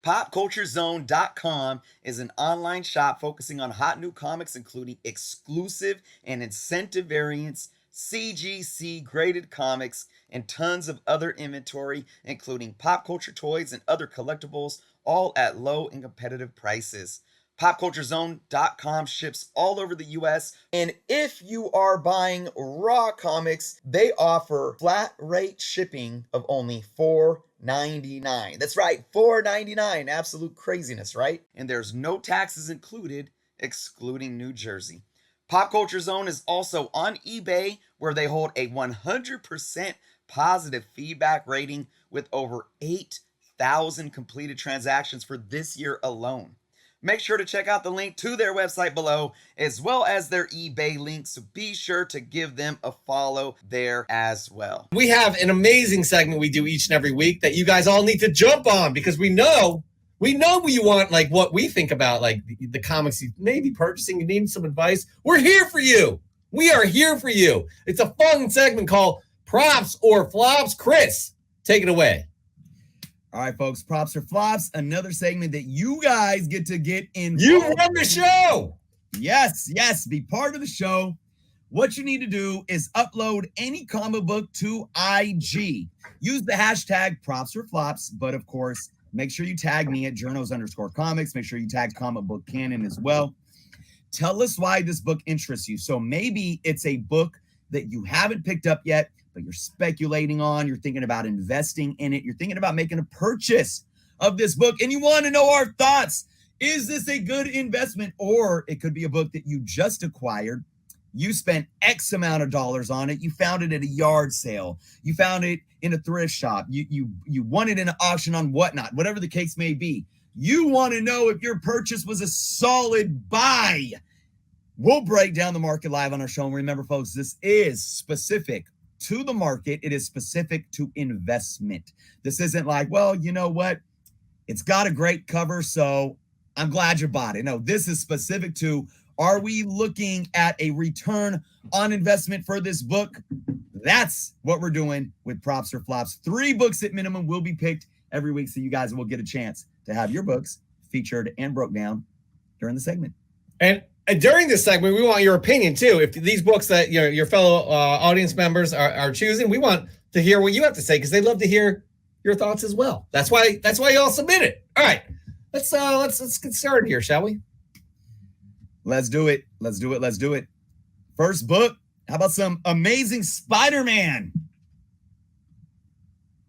PopCultureZone.com is an online shop focusing on hot new comics, including exclusive and incentive variants, CGC graded comics, and tons of other inventory, including pop culture toys and other collectibles, all at low and competitive prices. PopCultureZone.com ships all over the US. And if you are buying raw comics, they offer flat rate shipping of only $4.99. That's right, $4.99. Absolute craziness, right? And there's no taxes included, excluding New Jersey. Pop Culture Zone is also on eBay, where they hold a 100% positive feedback rating with over 8,000 completed transactions for this year alone. Make sure to check out the link to their website below, as well as their eBay link, so be sure to give them a follow there as well. We have an amazing segment we do each and every week that you guys all need to jump on, because we know you want, like, what we think about, like, the comics you may be purchasing. You need some advice. We're here for you. We are here for you. It's a fun segment called Props or Flops. Chris, take it away. All right, folks, Props or Flops, another segment that you guys get to get involved. You run the show. Yes, be part of the show. What you need to do is upload any comic book to IG. Use the hashtag Props or Flops, but of course, make sure you tag me at journos_comics. Make sure you tag Comic Book Canon as well. Tell us why this book interests you. So maybe it's a book that you haven't picked up yet, but you're speculating on, you're thinking about investing in it, you're thinking about making a purchase of this book, and you want to know our thoughts. Is this a good investment? Or it could be a book that you just acquired. You spent X amount of dollars on it. You found it at a yard sale. You found it in a thrift shop. You won it in an auction on Whatnot, whatever the case may be. You want to know if your purchase was a solid buy. We'll break down the market live on our show. And remember, folks, this is specific to the market. It is specific to investment. This isn't like, well, you know what? It's got a great cover, so I'm glad you bought it. No, this is specific to, are we looking at a return on investment for this book? That's what we're doing with Props or Flops. 3 books at minimum will be picked every week, so you guys will get a chance to have your books featured and broke down during the segment. And during this segment, we want your opinion too. If these books that your fellow audience members are choosing, we want to hear what you have to say, because they'd love to hear your thoughts as well. That's why y'all submit it. All right, let's get started here, shall we? Let's do it. First book. How about some Amazing Spider-Man?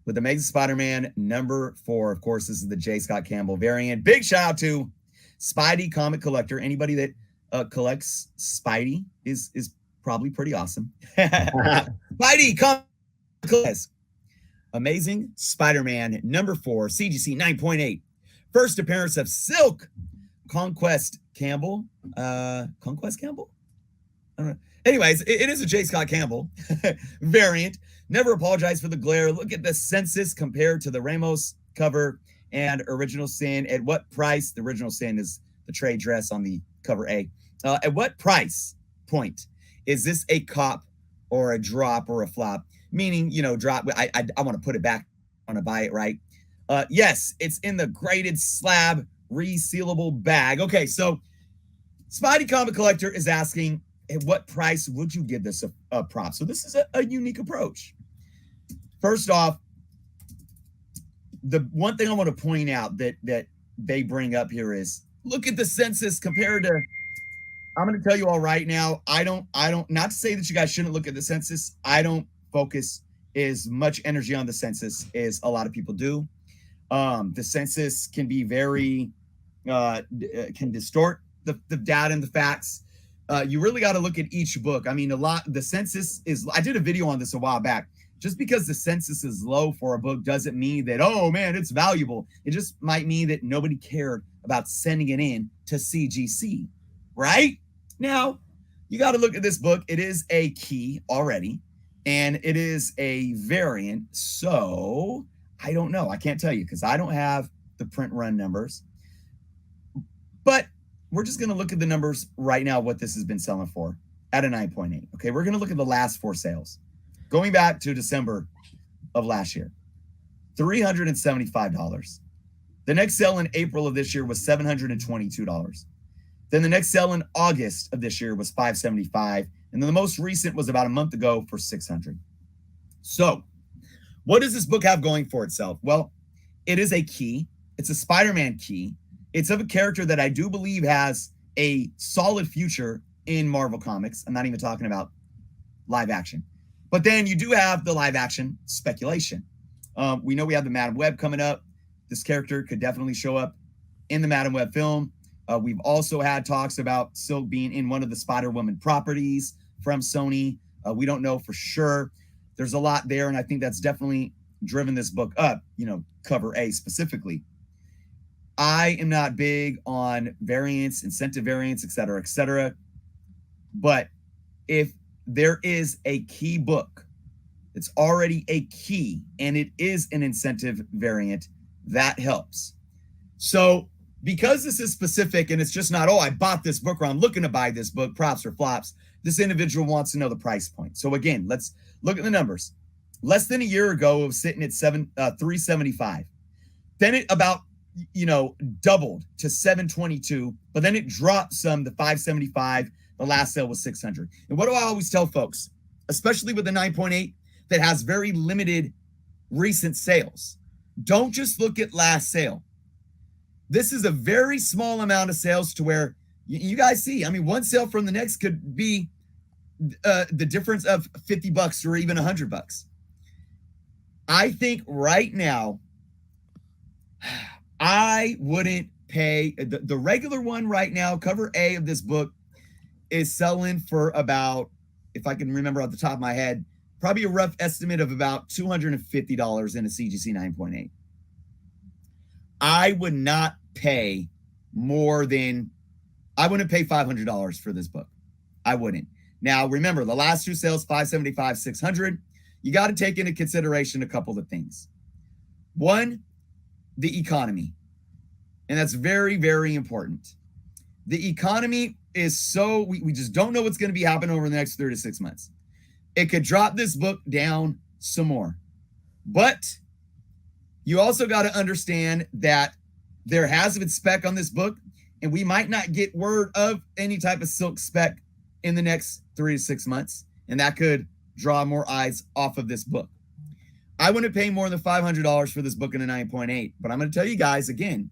With Amazing Spider-Man number 4, of course, this is the J. Scott Campbell variant. Big shout out to Spidey Comic Collector. Anybody that collects Spidey is probably pretty awesome. Spidey Comic Collector. Amazing Spider-Man number 4, CGC 9.8. First appearance of Silk Conquest Campbell. Conquest Campbell? I don't know. Anyways, it is a J. Scott Campbell variant. Never apologize for the glare. Look at the census compared to the Ramos cover and Original Sin. At what price? The Original Sin is the trade dress on the cover A. At what price point is this a cop or a drop or a flop? Meaning, drop. I want to put it back. I want to buy it, right? Yes, it's in the graded slab resealable bag. Okay, so Spidey Comic Collector is asking, at what price would you give this a prop? So this is a unique approach. First off, the one thing I want to point out that they bring up here is, look at the census compared to, I'm going to tell you all right now, I don't, not to say that you guys shouldn't look at the census. I don't focus as much energy on the census as a lot of people do. The census can be very, can distort the data and the facts. You really got to look at each book. I mean, the census is, I did a video on this a while back. Just because the census is low for a book doesn't mean that, oh man, it's valuable. It just might mean that nobody cared about sending it in to CGC, right? Now, you got to look at this book. It is a key already, and it is a variant. So I don't know. I can't tell you because I don't have the print run numbers. But we're just going to look at the numbers right now, what this has been selling for at a 9.8. Okay, we're going to look at the last 4 sales. Going back to December of last year, $375. The next sale in April of this year was $722. Then the next sale in August of this year was $575. And then the most recent was about a month ago for $600. So what does this book have going for itself? Well, it is a key. It's a Spider-Man key. It's of a character that I do believe has a solid future in Marvel Comics. I'm not even talking about live action. But then you do have the live action speculation. We know we have the Madam Web coming up. This character could definitely show up in the Madam Web film. We've also had talks about Silk being in one of the Spider-Woman properties from Sony. We don't know for sure. There's a lot there, and I think that's definitely driven this book up, cover A specifically. I am not big on variants, incentive variants, et cetera, but if there is a key book, it's already a key, and it is an incentive variant, that helps. So because this is specific and it's just not, I bought this book or I'm looking to buy this book, props or flops, this individual wants to know the price point. So again, let's look at the numbers. Less than a year ago, it was sitting at $375. Then it about doubled to $722, but then it dropped some to $575. The last sale was $600. And what do I always tell folks, especially with the 9.8 that has very limited recent sales? Don't just look at last sale. This is a very small amount of sales to where you guys see, one sale from the next could be the difference of $50 or even $100. I think right now, I wouldn't pay the regular one right now. Cover A of this book is selling for about, if I can remember off the top of my head, probably a rough estimate of about $250 in a CGC 9.8. I would not pay more than, I wouldn't pay $500 for this book. I wouldn't. Now, remember, the last two sales, $575, $600. You got to take into consideration a couple of things. One, the economy. And that's very, very important. The economy is so, we just don't know what's going to be happening over the next 3 to 6 months. It could drop this book down some more. But you also got to understand that there has been spec on this book, and we might not get word of any type of Silk spec in the next 3 to 6 months. And that could draw more eyes off of this book. I wouldn't pay more than $500 for this book in a 9.8, but I'm going to tell you guys again.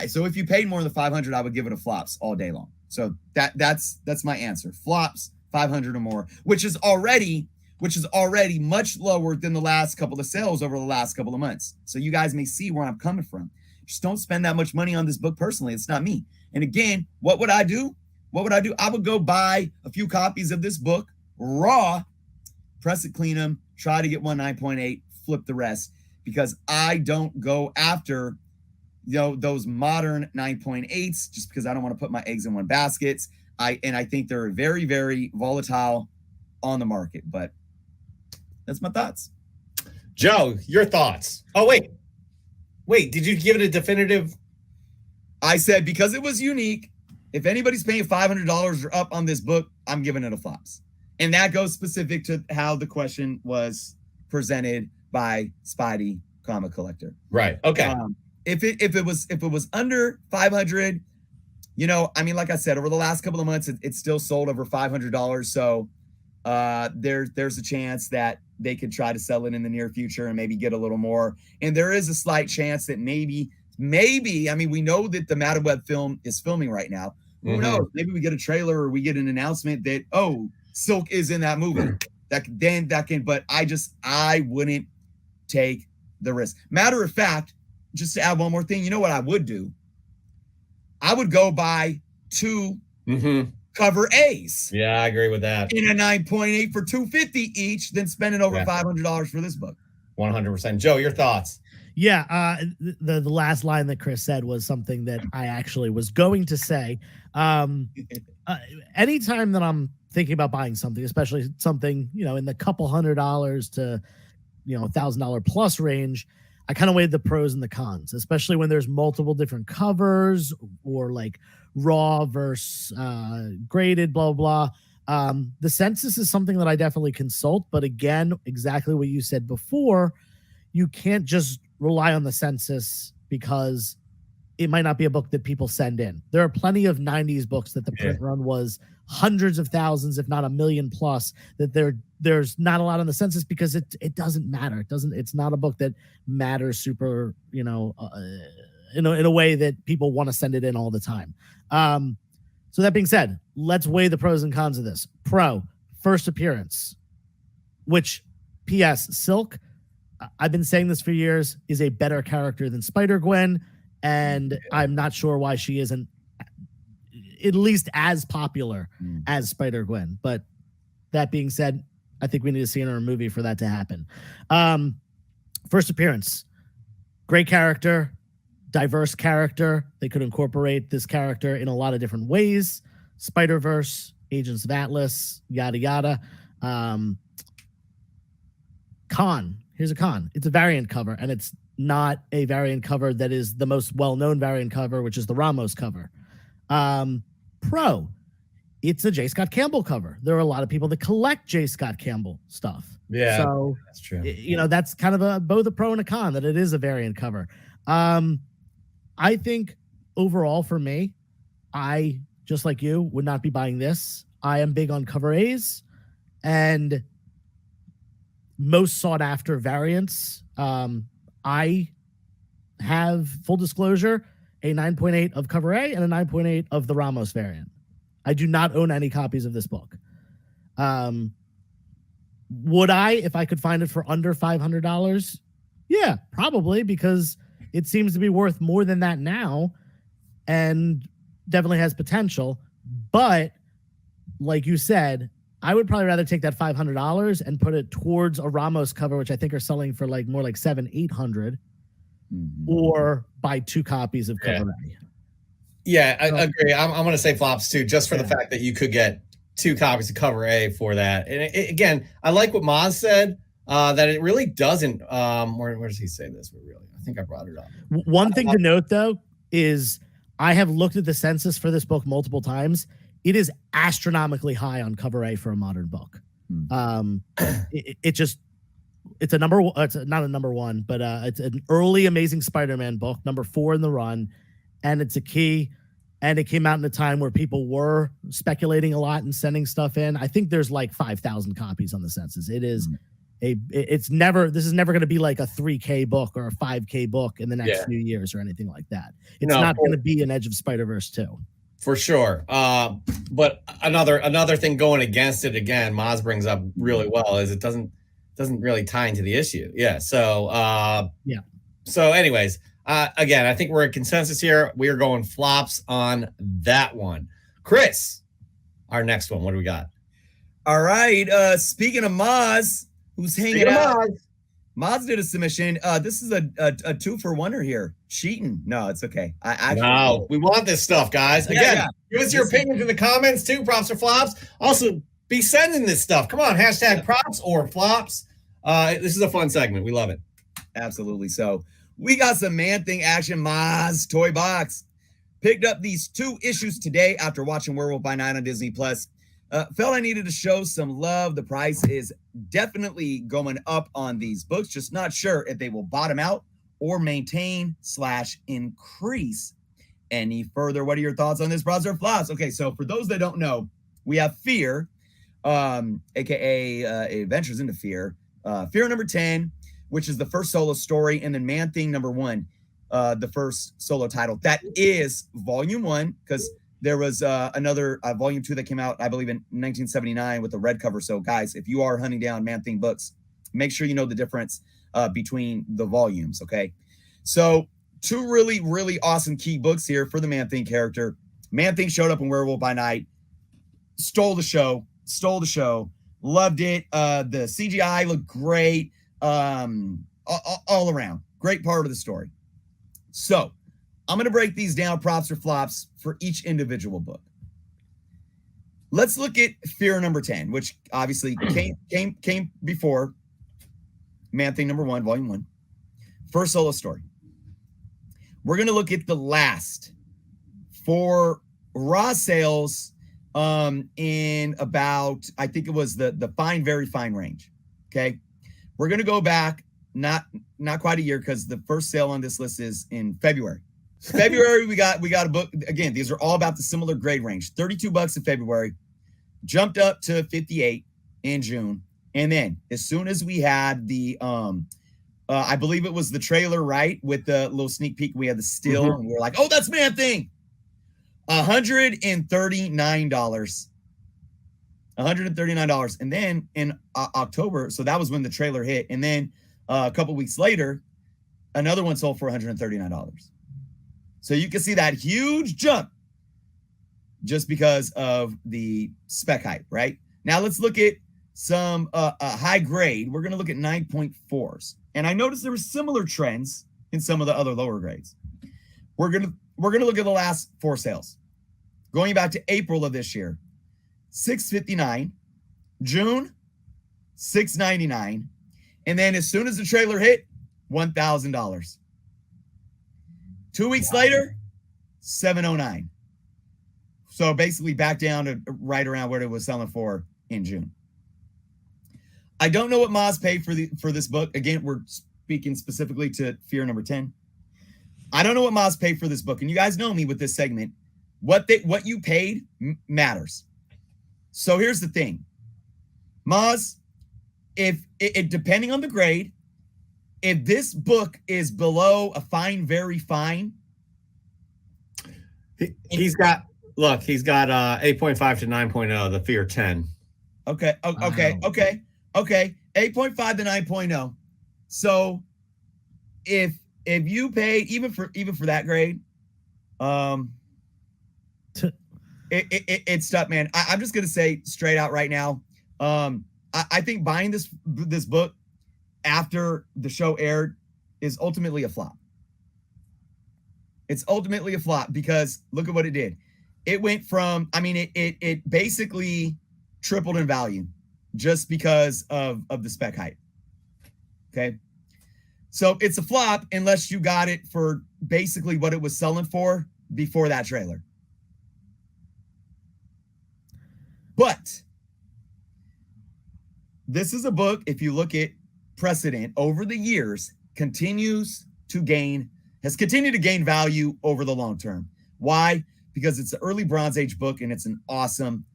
So if you paid more than $500, I would give it a flops all day long. So that's my answer. Flops, $500 or more, which is already much lower than the last couple of sales over the last couple of months. So you guys may see where I'm coming from. Just don't spend that much money on this book personally. It's not me. And again, what would I do? I would go buy a few copies of this book raw, press it, clean them, try to get one 9.8, flip the rest, because I don't go after those modern 9.8s just because I don't want to put my eggs in one basket. I think they're very, very volatile on the market, but that's my thoughts. Joe, your thoughts. Oh, wait, did you give it a definitive? I said, because it was unique, if anybody's paying $500 or up on this book, I'm giving it a flops. And that goes specific to how the question was presented by Spidey Comic Collector. Right. Okay. If it was under 500, like I said, over the last couple of months, it's still sold over $500. So there's a chance that they could try to sell it in the near future and maybe get a little more. And there is a slight chance that maybe, we know that the Madam Web film is filming right now. Who knows? Maybe we get a trailer or we get an announcement that, Silk is in that movie. But I wouldn't take the risk. Matter of fact, just to add one more thing, you know what I would do? I would go buy two cover A's. Yeah, I agree with that. In a 9.8 for $250 each, then spending over $500 for this book. 100%. Joe, your thoughts? Yeah, the last line that Chris said was something that I actually was going to say. Anytime that I'm thinking about buying something, especially something, in the couple $100 to, $1,000 plus range, I kind of weighed the pros and the cons, especially when there's multiple different covers or like raw versus graded, blah, blah. The census is something that I definitely consult. But again, exactly what you said before, you can't just rely on the census because it might not be a book that people send in. There are plenty of 90s books that the print run was hundreds of thousands, if not a million plus, that there's not a lot on the census because it doesn't matter. It's not a book that matters super, in a way that people want to send it in all the time. So that being said, let's weigh the pros and cons of this. Pro, first appearance, which P.S. Silk, I've been saying this for years, is a better character than Spider-Gwen. And I'm not sure why she isn't at least as popular as Spider-Gwen. But that being said, I think we need to see her in a movie for that to happen. First appearance, great character, diverse character. They could incorporate this character in a lot of different ways. Spider-Verse, Agents of Atlas, yada, yada. Con. Here's a con. It's a variant cover, and it's not a variant cover that is the most well-known variant cover, which is the Ramos cover. Pro, it's a J. Scott Campbell cover. There are a lot of people that collect J. Scott Campbell stuff. Yeah, so that's true. That's kind of both a pro and a con that it is a variant cover. I think overall for me, I, just like you, would not be buying this. I am big on cover A's and most sought after variants. I have, full disclosure, a 9.8 of cover A and a 9.8 of the Ramos variant. I do not own any copies of this book. Would I, if I could find it for under $500? Yeah, probably, because it seems to be worth more than that now and definitely has potential. But like you said, I would probably rather take that $500 and put it towards a Ramos cover, which I think are selling for more like $700-800, or buy 2 copies of cover A. Yeah, I agree. I'm going to say flops too, just for the fact that you could get 2 copies of cover A for that. And again, I like what Maz said, that it really doesn't. Where does he say this? I think I brought it up. One thing to note, though, is I have looked at the census for this book multiple times. It is astronomically high on cover A for a modern book. It's a number. It's not a number one, but it's an early Amazing Spider-Man book, number 4 in the run, and it's a key. And it came out in a time where people were speculating a lot and sending stuff in. I think there's like 5,000 copies on the census. It is this is never going to be like a 3K book or a 5K book in the next few years or anything like that. It's not going to be an Edge of Spider-Verse 2. For sure. But another thing going against it, again, Maz brings up really well, is it doesn't really tie into the issue. Yeah. So So anyways, again, I think we're in consensus here. We are going flops on that one. Chris, our next one. What do we got? All right. Speaking of Maz, who's hanging out. Maz did a submission. This is a 2-for-1er here. Cheating. No, it's okay. We want this stuff, guys. Again, give us your opinions in the comments too, props or flops. Also, be sending this stuff. Come on, hashtag props or flops. This is a fun segment. We love it. Absolutely. So we got some Man-Thing action. Maz Toy Box picked up these 2 issues today after watching Werewolf by Night on Disney Plus. Felt I needed to show some love. The price is definitely going up on these books. Just not sure if they will bottom out or maintain/increase any further. What are your thoughts on this, props or flops? Okay, so for those that don't know, we have Fear, aka Adventures into Fear. Fear number 10, which is the first solo story, and then Man-Thing number 1, the first solo title. That is volume 1, because there was another volume 2 that came out, I believe, in 1979 with a red cover. So, guys, if you are hunting down Man-Thing books, make sure you know the difference between the volumes, okay? So, 2 really, really awesome key books here for the Man-Thing character. Man-Thing showed up in Werewolf by Night, stole the show, loved it. The CGI looked great, all around. Great part of the story. So, I'm going to break these down, props or flops, for each individual book. Let's look at Fear number 10, which obviously came before Man-Thing number 1, volume 1. First solo story. We're going to look at the last for raw sales in about, I think it was the fine, very fine range. Okay. We're going to go back not quite a year, because the first sale on this list is in February. February, we got a book. Again, these are all about the similar grade range. $32 in February, jumped up to 58 in June. And then as soon as we had the I believe it was the trailer, right? With the little sneak peek, we had the still, and we were like, oh, that's Man-Thing. $139. $139. And then in October, so that was when the trailer hit. And then a couple weeks later, another one sold for $139. So you can see that huge jump just because of the spec hype, right? Now let's look at some high grade. We're going to look at 9.4s. And I noticed there were similar trends in some of the other lower grades. We're going to look at the last 4 sales. Going back to April of this year, $659, June, $699, and then as soon as the trailer hit, $1,000. 2 weeks later, $709. So basically back down to right around what it was selling for in June. I don't know what Maz paid for this book. Again, we're speaking specifically to Fear number 10. I don't know what Maz paid for this book, and you guys know me with this segment. What you paid matters. So here's the thing, Maz, if it depending on the grade, if this book is below a fine, very fine, he's got 8.5 to 9.0, the Fear 10. Okay. 8.5 to 9.0. So if you pay even for that grade, it's tough, man. I'm just gonna say straight out right now. I think buying this book after the show aired is ultimately a flop. It's ultimately a flop because look at what it did. It went from, it basically tripled in value just because of the spec hype. Okay. So it's a flop unless you got it for basically what it was selling for before that trailer. But this is a book, if you look at precedent over the years, has continued to gain value over the long term. Why? Because it's an early Bronze Age book and it's an awesome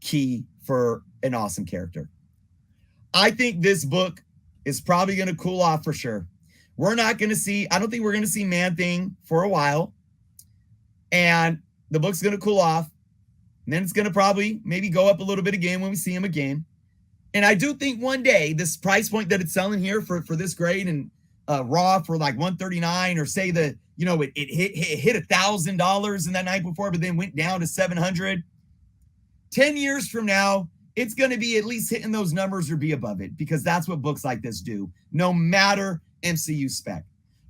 key for an awesome character. I think this book is probably going to cool off for sure. I don't think we're going to see Man-Thing for a while. And the book's going to cool off. And then it's going to probably maybe go up a little bit again when we see him again. And I do think one day this price point that it's selling here for this grade and raw for like $139, or say it hit $1,000 in that night before, but then went down to $700. 10 years from now, it's going to be at least hitting those numbers or be above it, because that's what books like this do, no matter MCU spec.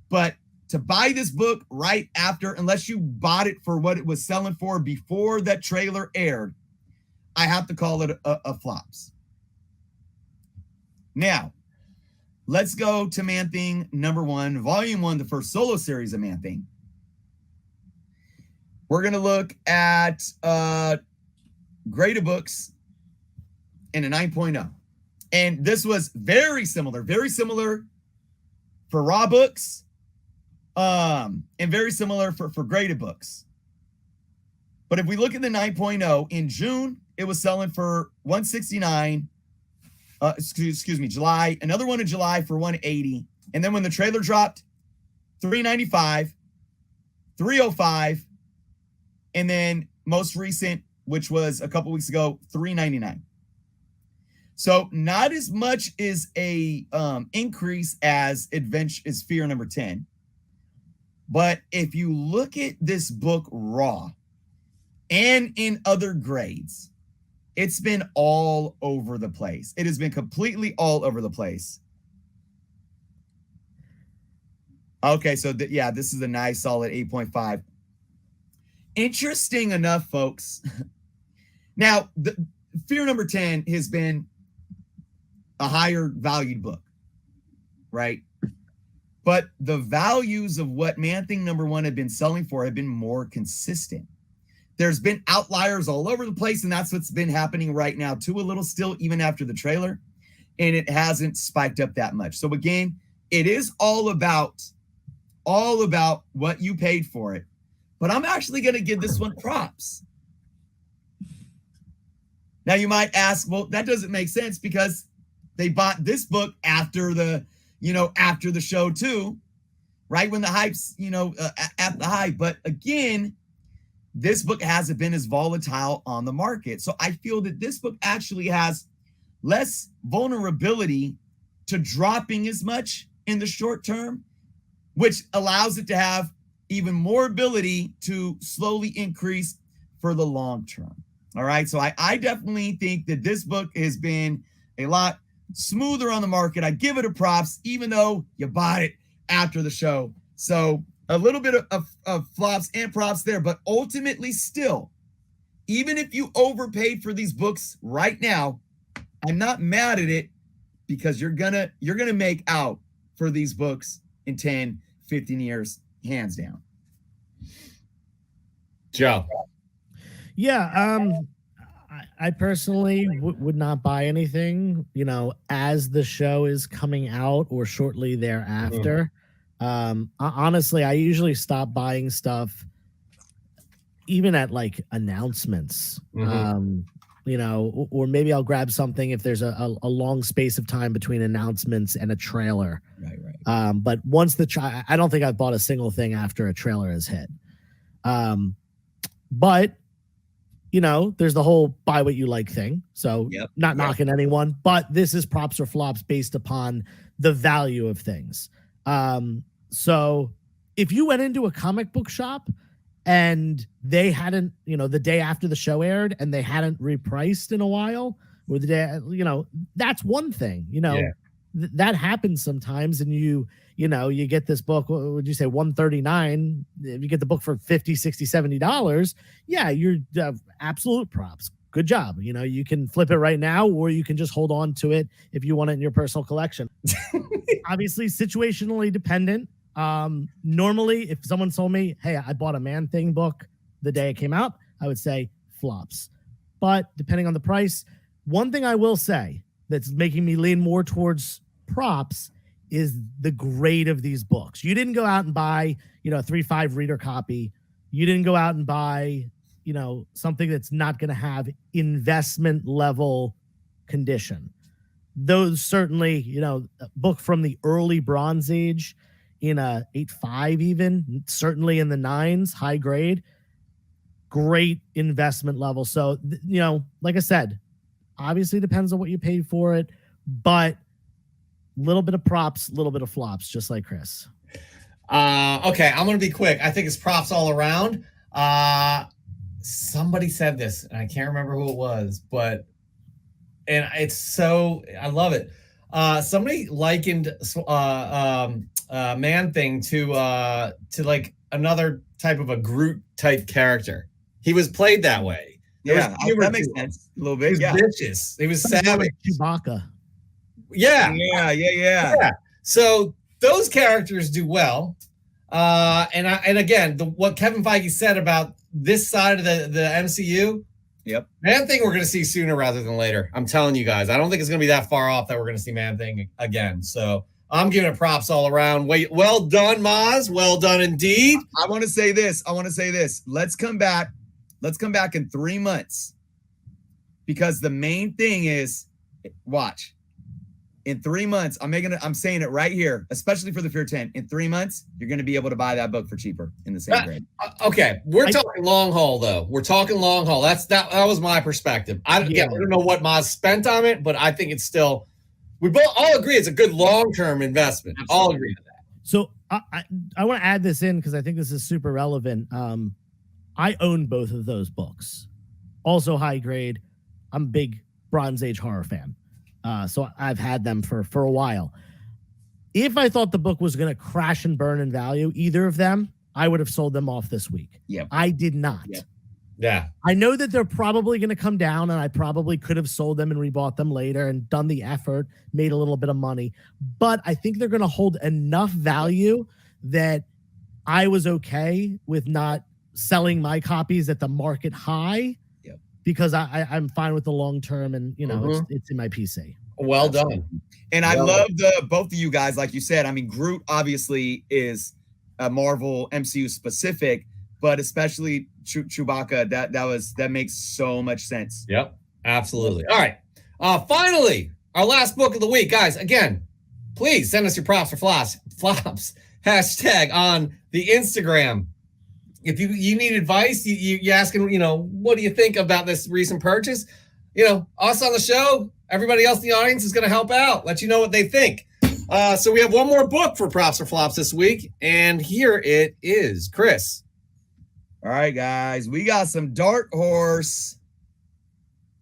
But to buy this book right after, unless you bought it for what it was selling for before that trailer aired, I have to call it a flops. Now, let's go to Man-Thing number 1, volume 1, the first solo series of Man-Thing. We're going to look at graded books in a 9.0. And this was very similar for raw books, and very similar for graded books. But if we look at the 9.0, in June, it was selling for $169. July, another one in July for $180. And then when the trailer dropped, $395, $305, and then most recent, which was a couple weeks ago, $399. So not as much as a increase as Fear number 10. But if you look at this book raw and in other grades, it's been all over the place. It has been completely all over the place. Okay, so this is a nice solid 8.5. Interesting enough, folks. Now, the Fear number 10 has been a higher valued book, right? But the values of what Man-Thing number 1 had been selling for have been more consistent. There's been outliers all over the place, and that's what's been happening right now too, a little still, even after the trailer, and it hasn't spiked up that much. So again, it is all about what you paid for it. But I'm actually going to give this one props. Now you might ask, well, that doesn't make sense because they bought this book after the show too, right? When the hype's, at the hype. But again, this book hasn't been as volatile on the market. So I feel that this book actually has less vulnerability to dropping as much in the short term, which allows it to have even more ability to slowly increase for the long term. All right. So I definitely think that this book has been a lot smoother on the market. I give it a props, even though you bought it after the show. So a little bit of flops and props there, but ultimately still, even if you overpaid for these books right now, I'm not mad at it because you're gonna make out for these books in 10, 15 years, hands down. Joe. Yeah, I personally would not buy anything, as the show is coming out or shortly thereafter. Honestly, I usually stop buying stuff even at like announcements. Or maybe I'll grab something if there's a long space of time between announcements and a trailer. Right. But once I don't think I've bought a single thing after a trailer has hit. But there's the whole buy what you like thing. So not knocking anyone, but this is props or flops based upon the value of things. So if you went into a comic book shop and they hadn't, the day after the show aired and they hadn't repriced in a while, or the day, that's one thing, that happens sometimes. And you get this book, what would you say, $139? If you get the book for $50, $60, $70, yeah, you're absolute props. Good job. You can flip it right now, or you can just hold on to it if you want it in your personal collection. Obviously, situationally dependent. Normally, if someone told me, hey, I bought a Man-Thing book the day it came out, I would say flops. But depending on the price, one thing I will say that's making me lean more towards props is the grade of these books. You didn't go out and buy, a 3.5 reader copy. You didn't go out and buy, something that's not going to have investment level condition. Those certainly, a book from the early Bronze Age in a 8.5, even certainly in the 9s, high grade, great investment level. So, like I said, obviously depends on what you paid for it, but little bit of props, little bit of flops, just like Chris. Okay, I'm gonna be quick. I think it's props all around. Somebody said this, and I can't remember who it was, and it's so, I love it. Somebody likened Man-Thing to like another type of a Groot type character. He was played that way. Yeah, that makes sense a little bit. He was vicious. He was savage. Like Chewbacca. Yeah. So those characters do well. And again, what Kevin Feige said about this side of the MCU, Man-Thing we're going to see sooner rather than later. I'm telling you guys, I don't think it's going to be that far off that we're going to see Man-Thing again. So I'm giving it props all around. Well done, Maz. Well done indeed. I want to say this. Let's come back in 3 months, because the main thing is, watch. In 3 months, I'm saying it right here, especially for the Fear 10. In 3 months, you're going to be able to buy that book for cheaper in the same grade. Okay, we're talking long haul though. We're talking long haul. That was my perspective. I don't know what Maz spent on it, but I think it's still. We both all agree it's a good long-term investment. Absolutely. All agree to that. So I want to add this in because I think this is super relevant. I own both of those books. Also high grade. I'm a big Bronze Age horror fan. So I've had them for a while. If I thought the book was going to crash and burn in value, either of them, I would have sold them off this week. Yeah, I did not. Yeah. I know that they're probably going to come down, and I probably could have sold them and rebought them later and done the effort, made a little bit of money. But I think they're going to hold enough value that I was okay with not selling my copies at the market high, because I'm fine with the long term, and it's in my PC. Well done. And I Well love the both of you guys, like you said. I mean, Groot obviously is a Marvel MCU specific, but especially Chewbacca. That makes so much sense. Yep, absolutely. All right. Finally, our last book of the week, guys. Again, please send us your props for flops hashtag on the Instagram. If you need advice, you asking, what do you think about this recent purchase? Us on the show, everybody else in the audience is going to help out, let you know what they think. So we have one more book for props or flops this week, and here it is, Chris. All right, guys, we got some Dark Horse.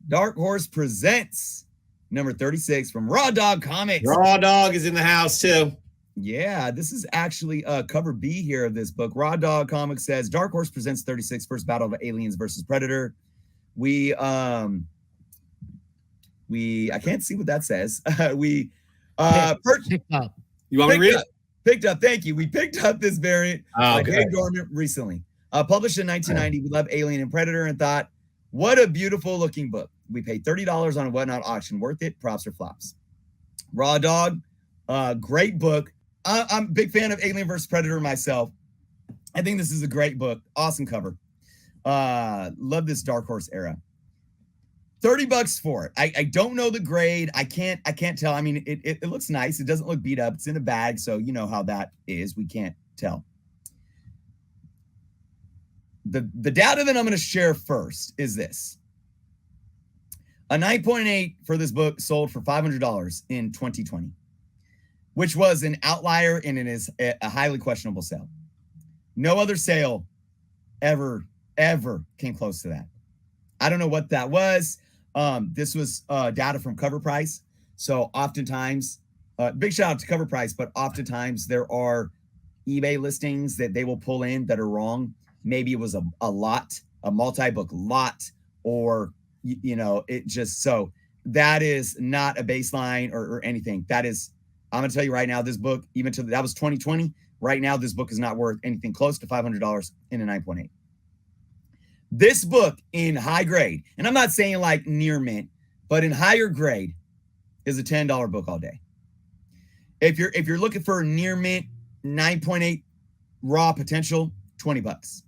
Dark Horse presents number 36 from Raw Dog Comics. Raw Dog is in the house too. Yeah, this is actually cover B here of this book. Raw Dog Comics says Dark Horse presents 36 first battle of aliens versus Predator. I can't see what that says. Picked up. You want me to read it? Picked up. Thank you. We picked up this variant by Okay. Dave Dorman recently. Published in 1990. We love Alien and Predator and thought, what a beautiful looking book. We paid $30 on a Whatnot auction. Worth it? Props or flops? Raw Dog, great book. I'm a big fan of Alien vs. Predator myself. I think this is a great book. Awesome cover. Love this Dark Horse era. $30 for it. I don't know the grade. I can't tell. I mean, it looks nice. It doesn't look beat up. It's in a bag, so you know how that is. We can't tell. The data that I'm going to share first is this. A 9.8 for this book sold for $500 in 2020, which was an outlier and it is a highly questionable sale. No other sale ever came close to that. I don't know what that was. This was data from Cover Price. So oftentimes, big shout out to Cover Price, but oftentimes there are eBay listings that they will pull in that are wrong. Maybe it was a lot, a multi-book lot, or, it just, so that is not a baseline or anything. That is, I'm going to tell you right now, this book, even to that was 2020. Right now, this book is not worth anything close to $500 in a 9.8. This book in high grade, and I'm not saying like near mint, but in higher grade, is a $10 book all day. If you're looking for a near mint 9.8 raw potential, $20.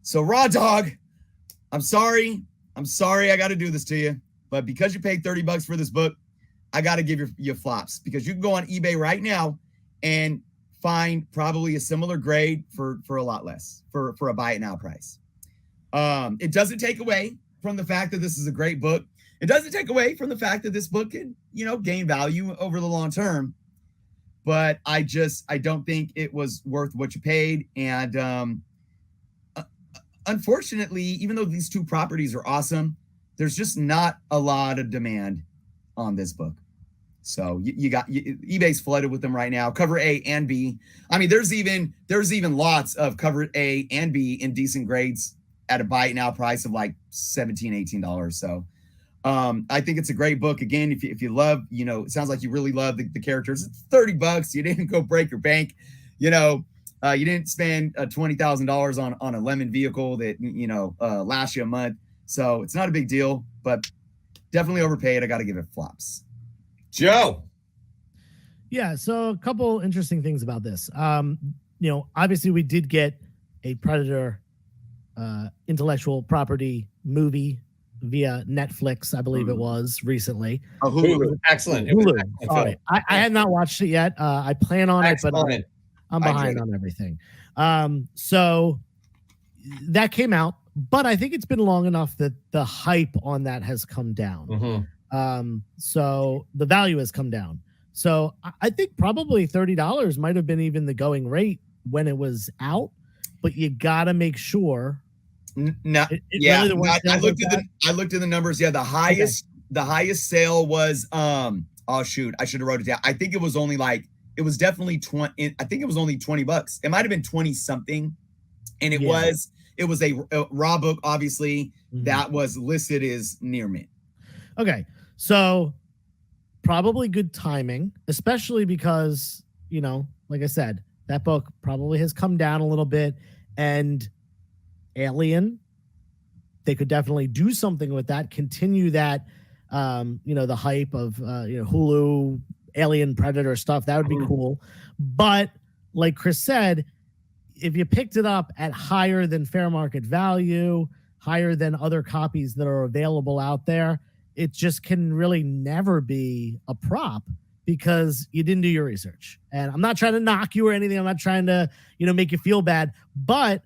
So Raw Dog, I'm sorry I got to do this to you, but because you paid $30 for this book, I got to give you flops, because you can go on eBay right now and find probably a similar grade for a lot less for a buy it now price. It doesn't take away from the fact that this is a great book. It doesn't take away from the fact that this book can, gain value over the long term. But I don't think it was worth what you paid. And unfortunately, even though these two properties are awesome, there's just not a lot of demand on this book. So eBay's flooded with them right now. Cover A and B. I mean, there's even lots of cover A and B in decent grades at a buy it now price of like $17, $18. So I think it's a great book. Again, if you love, it sounds like you really love the characters. It's $30. You didn't go break your bank. You didn't spend $20,000 on a lemon vehicle that, lasts you a month. So it's not a big deal, but definitely overpaid. I got to give it flops. Joe. Yeah. So a couple interesting things about this. Obviously we did get a Predator intellectual property movie via Netflix, I believe it was recently. Oh, Hulu. Excellent. Hulu. Sorry. I had not watched it yet. I plan on Excellent. it, but I'm behind on everything. So that came out, but I think it's been long enough that the hype on that has come down. Mm-hmm. So the value has come down. So I think probably $30 might have been even the going rate when it was out, but you got to make sure. No, yeah. Really I looked at the numbers. Yeah, the highest sale was oh shoot, I should have wrote it down. I think it was only definitely 20. I think it was only $20. It might have been 20 something, and it was a raw book, obviously, that was listed as near mint. Okay, so probably good timing, especially because like I said, that book probably has come down a little bit, and Alien, they could definitely do something with that, continue that the hype of Hulu Alien Predator stuff. That would be cool. But like Chris said, if you picked it up at higher than fair market value, higher than other copies that are available out there, it just can really never be a prop because you didn't do your research. And I'm not trying to knock you or anything. I'm not trying to, make you feel bad, but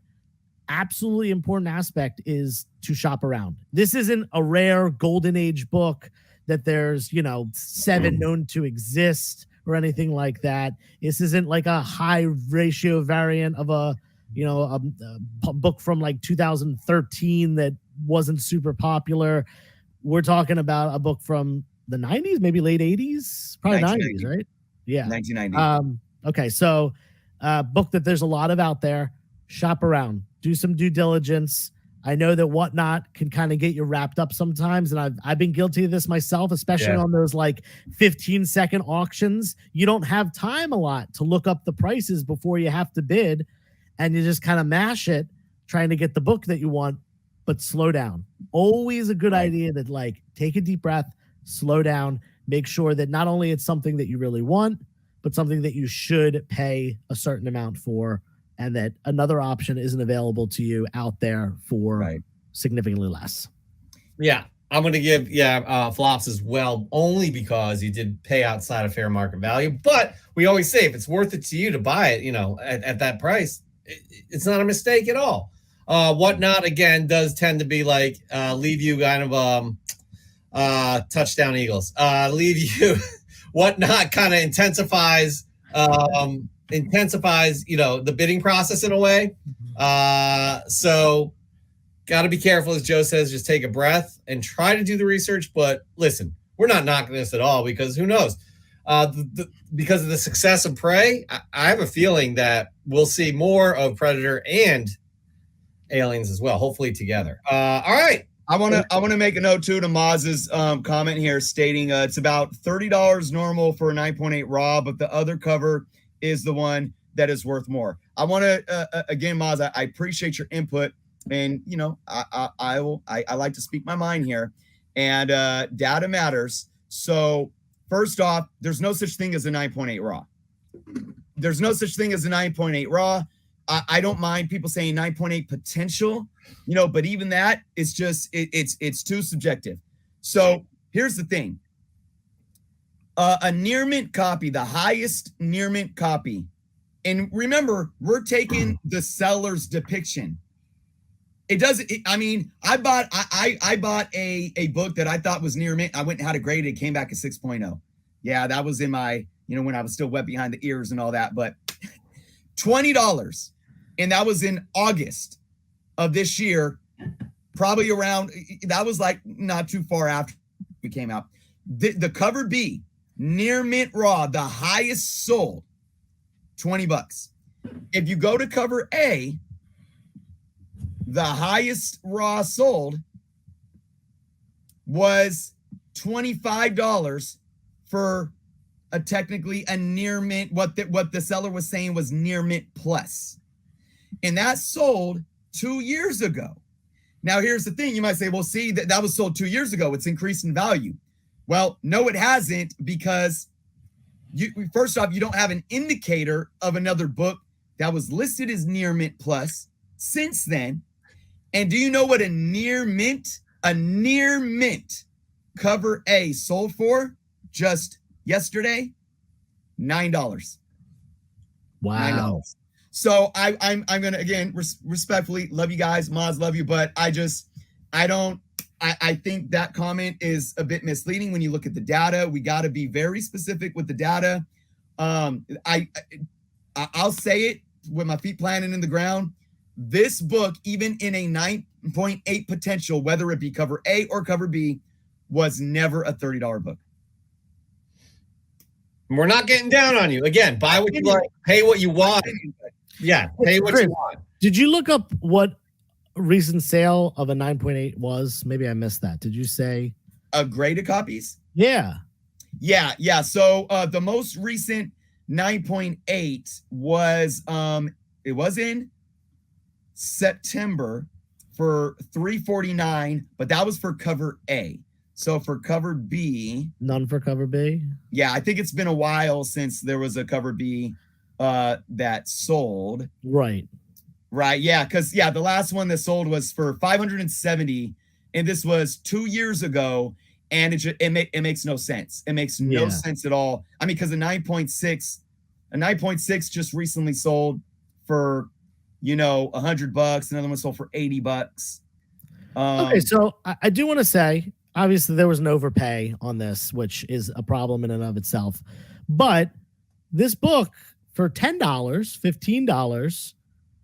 absolutely important aspect is to shop around. This isn't a rare golden age book that there's, 7 known to exist or anything like that. This isn't like a high ratio variant of a book from like 2013 that wasn't super popular. We're talking about a book from the 90s, maybe late 80s, probably 90s, right? Yeah. 1990. Okay. So book that there's a lot of out there. Shop around, do some due diligence. I know that Whatnot can kind of get you wrapped up sometimes. And I've been guilty of this myself, especially on those like 15-second auctions. You don't have time a lot to look up the prices before you have to bid. And you just kind of mash it trying to get the book that you want, but slow down. Always a good idea to like take a deep breath, slow down, make sure that not only it's something that you really want, but something that you should pay a certain amount for, and that another option isn't available to you out there for significantly less. Yeah. I'm going to give flops as well, only because you did pay outside of fair market value. But we always say if it's worth it to you to buy it, at that price, it's not a mistake at all. Whatnot, again, does tend to be like leave you kind of touchdown Eagles. Leave you Whatnot kind of intensifies the bidding process in a way. So got to be careful, as Joe says, just take a breath and try to do the research. But listen, we're not knocking this at all because who knows? Because of the success of Prey, I have a feeling that we'll see more of Predator and Aliens as well, hopefully together. All right. I want to make a note too to Maz's comment here stating it's about $30 normal for a 9.8 raw, but the other cover is the one that is worth more. I want to again, Maz, I appreciate your input, and I like to speak my mind here, and data matters. So first off, there's no such thing as a 9.8 raw. There's no such thing as a 9.8 raw. I don't mind people saying 9.8 potential, but even that is just it's too subjective. So here's the thing. A near mint copy, the highest near mint copy. And remember, we're taking the seller's depiction. It doesn't, I bought a book that I thought was near mint. I went and had it graded. It came back at 6.0. Yeah, that was in my, when I was still wet behind the ears and all that, but $20. And that was in August of this year, probably around, that was like not too far after we came out. The cover B, near mint raw, the highest sold, $20. If you go to cover A, the highest raw sold was $25 for technically a near mint, what the seller was saying was near mint plus. And that sold 2 years ago. Now, here's the thing. You might say, well, see, that was sold 2 years ago. It's increased in value. Well, no, it hasn't, because first off, you don't have an indicator of another book that was listed as near mint plus since then. And do you know what a near mint cover A sold for just yesterday? $9. Wow. $9. So I'm gonna again respectfully love you guys, Maz, love you, but I think that comment is a bit misleading when you look at the data. We got to be very specific with the data. I'll say it with my feet planted in the ground. This book, even in a 9.8 potential, whether it be cover A or cover B, was never a $30 book. We're not getting down on you. Again, buy what you like, pay what you want. Yeah, pay what you want. Did you look up what recent sale of a 9.8 was? Maybe I missed that. Did you say graded copies? Yeah. So the most recent 9.8 was it was in September for $349, but that was for cover A. So for cover B, None for cover B. yeah, I think it's been a while since there was a cover B that sold. Right. Right. Yeah. Because, yeah, the last one that sold was for 570. And this was 2 years ago. And it makes no sense. It makes no sense at all. I mean, because a 9.6 just recently sold for, $100. Another one sold for $80. Okay. So I do want to say, obviously, there was an overpay on this, which is a problem in and of itself. But this book for $10, $15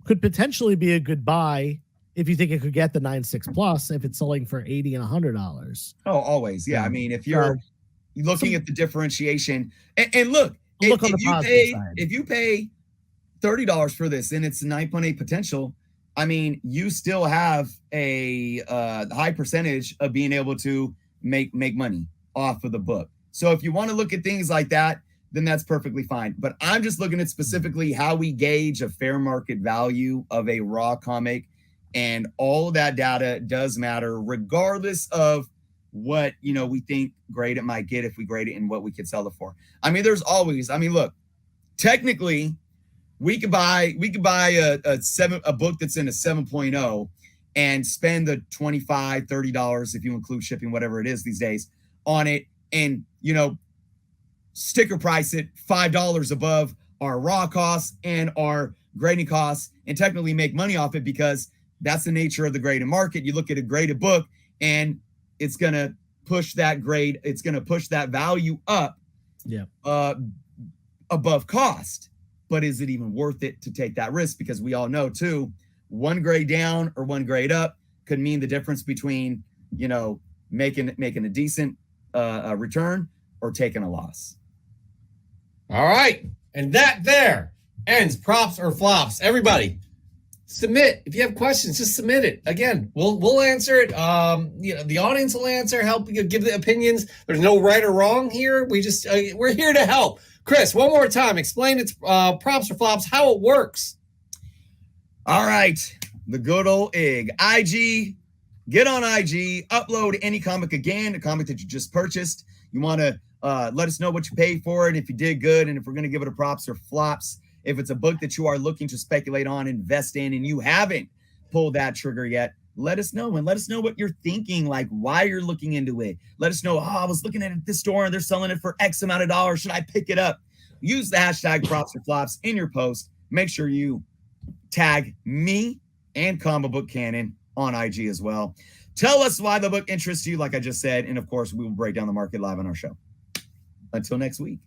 could potentially be a good buy if you think it could get the 9.6 plus if it's selling for $80 and $100. Oh, always. Yeah. I mean, if you're looking at the differentiation and look on the positive side. If you pay $30 for this and it's 9.8 potential, I mean, you still have a high percentage of being able to make money off of the book. So if you want to look at things like that, then that's perfectly fine. But I'm just looking at specifically how we gauge a fair market value of a raw comic. And all of that data does matter regardless of what, we think grade it might get if we grade it and what we could sell it for. I mean, look, technically we could buy a book that's in a 7.0 and spend the $25, $30 if you include shipping, whatever it is these days on it. And, sticker price it $5 above our raw costs and our grading costs and technically make money off it because that's the nature of the graded market. You look at a graded book and it's going to push that grade. It's going to push that value up above cost. But is it even worth it to take that risk? Because we all know too, one grade down or one grade up could mean the difference between, making a decent return or taking a loss. All right. And that there ends props or flops. Everybody, submit. If you have questions, just submit it. Again, we'll answer it. The audience will answer, help give the opinions. There's no right or wrong here. We're here to help. Chris, one more time, explain its props or flops, how it works. All right. The good old IG. Get on IG, upload any comic again, a comic that you just purchased. You want to let us know what you paid for it, if you did good, and if we're going to give it a props or flops. If it's a book that you are looking to speculate on, invest in, and you haven't pulled that trigger yet, let us know. And let us know what you're thinking, like why you're looking into it. Let us know, I was looking at it at this store and they're selling it for X amount of dollars. Should I pick it up? Use the hashtag props or flops in your post. Make sure you tag me and Comic Book Cannon on IG as well. Tell us why the book interests you, like I just said. And of course, we will break down the market live on our show. Until next week.